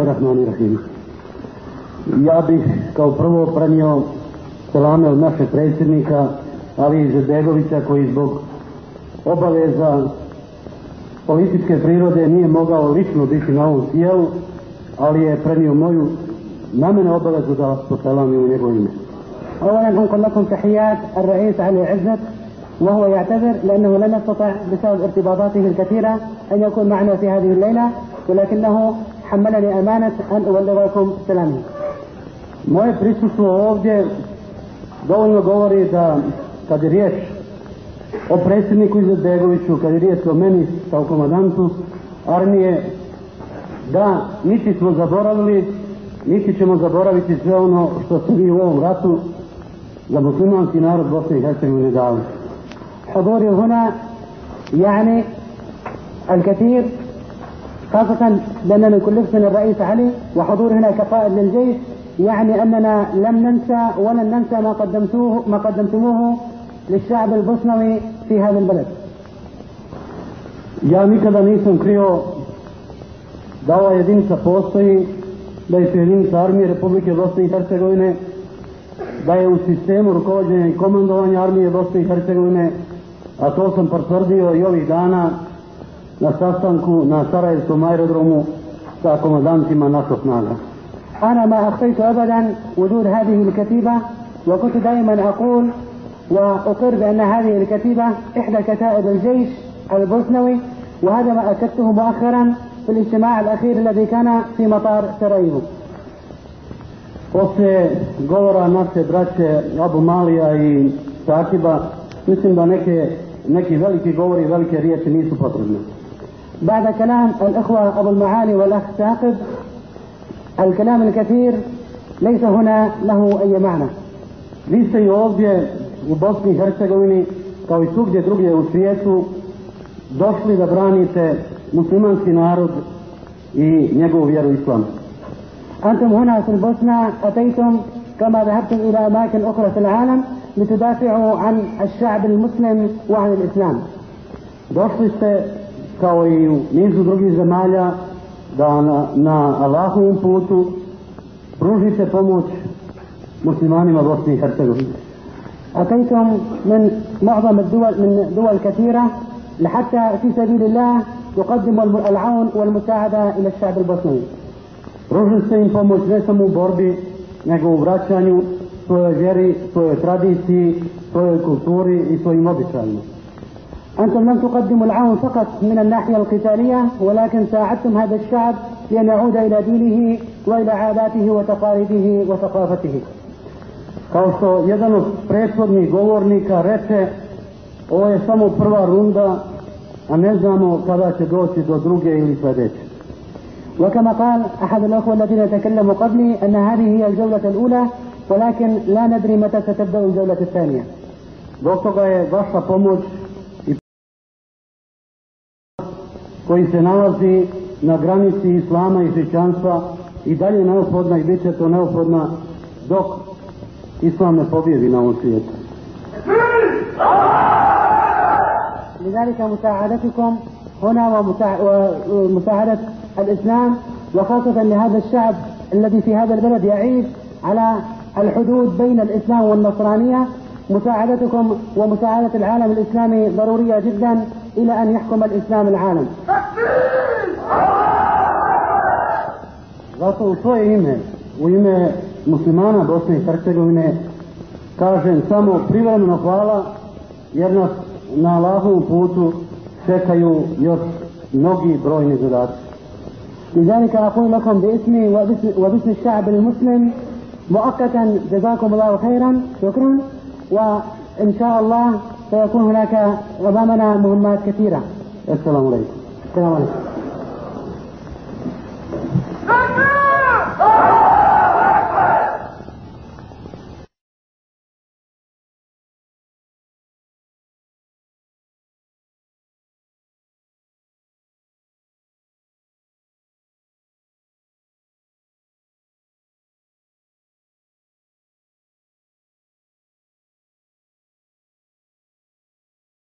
Bismillahirrahmanirrahim. Ja bih kao prvo prenio selame od našeg predsjednika Alije Izetbegovića, koji zbog obaveza političke prirode nije mogao lično biti na ovom sjelu, ali je prenio moju na mene obavezu da vas poselamim u njegovo ime. أولا أنقل لكم تحيات الرئيس علي عزت، وهو يعتذر لأنه لم يستطع بسبب ارتباطاته الكثيرة أن يكون معنا في هذه الليلة، ولكنه حملني أمانة أن أبلغ لكم سلامي. Moje prisustvo ovdje dovoljno govori da kad je riječ o predsjedniku Izetbegoviću, kad je riječ o meni kao komandantu armije, da niti smo zaboravili, niti ćemo zaboraviti sve ono što ste vi u ovom ratu za muslimanski narod Bosne i Hercegovine dali. حضوري هنا يعني الكثير، خاصة لأنني كلفت من الرئيس علي، وحضور هنا كقائد للجيش يعني أننا لم ننسى ولن ننسى ما قدمتموه للشعب البوسنوي في هذا البلد. Ja nikada nisam krio da ova jedinica postoji, da je jedinica armije Republike Bosne i Hercegovine, da je u sistemu rukovođenja i komandovanja armije Bosne i Hercegovine, a to sam potvrdio i ovih dana na sastanku na Sarajevskom aerodromu sa komandantima NATO snaga. أنا ما أخفيت أبدا وجود هذه الكتيبة، وكنت دائما أقول وأقر بأن هذه الكتيبة إحدى كتائب الجيش البوسنوي، وهذا ما أكدته مؤخرا في الاجتماع الأخير الذي كان في مطار سراييفو. Poslije govora naše braće Abu Malija i Sakiba, mislim da neki veliki govori i velike riječi nisu potrebne. بعد كلام الأخوة أبو المعالي والأخ ساقب، الكلام الكثير ليس هنا له أي معنى. Vi ste i ovdje u Bosni i Hercegovini, kao i svugdje drugdje u svijetu, došli da branite muslimanski narod i njegovu vjeru islam. أنتم هنا في البوسنة أتيتم كما ذهبتم إلى أماكن أخرى في العالم لتدافعوا عن الشعب المسلم وعن الإسلام. Došli ste kao i u nizu drugih zemalja da na Allahovom putu pružite pomoć muslimanima Bosne i Hercegovine. أتيتم من معظم الدول، من دول كثيرة، لحتى في سبيل الله تقدموا العون والمساعدة إلى الشعب البوسني. Pružili ste im pomoć ne samo u borbi, nego u vraćanju svojoj vjeri, svojoj tradiciji, svojoj kulturi i svojim običajima. أنتم لم تقدموا العون فقط من الناحية القتالية، ولكن ساعدتم هذا الشعب لأن يعود إلى دينه وإلى عاداته وتقاليده وثقافته. Kao što jedan od prethodnih govornika reče, ovo je samo prva runda, a ne znamo kada će doći do druge ili sljedeće. وكما قال أحد الأخوة الذين تكلموا قبلي أن هذه هي الجولة الأولى، ولكن لا ندري متى ستبدأ الجولة الثانية. Zbog toga je vaša pomoć i koji se nalazi na granici islama i hrišćanstva i dalje neophodna i bit će to neophodna dok islam ne pobjedi na ovom svijetu. لذلك مساعدتكم هنا ومساعدة الإسلام، وخاصة لهذا الشعب الذي في هذا البلد يعيش على الحدود بين الإسلام والنصرانية، مساعدتكم ومساعدة العالم الإسلامي ضرورية جدا إلى أن يحكم الإسلام العالم. Zato u svoje ime, u ime muslimana Bosne i Hercegovine, kažem samo privremeno hvala, jer nas na Allahovom putu čekaju još mnogi brojni zadaci. لذلك أقول لكم باسمي وباسم الشعب المسلم مؤقتا جزاكم الله خيرا، شكرا، وإن شاء الله سيكون هناك أمامنا مهمات كثيرة. السلام عليكم. السلام عليكم.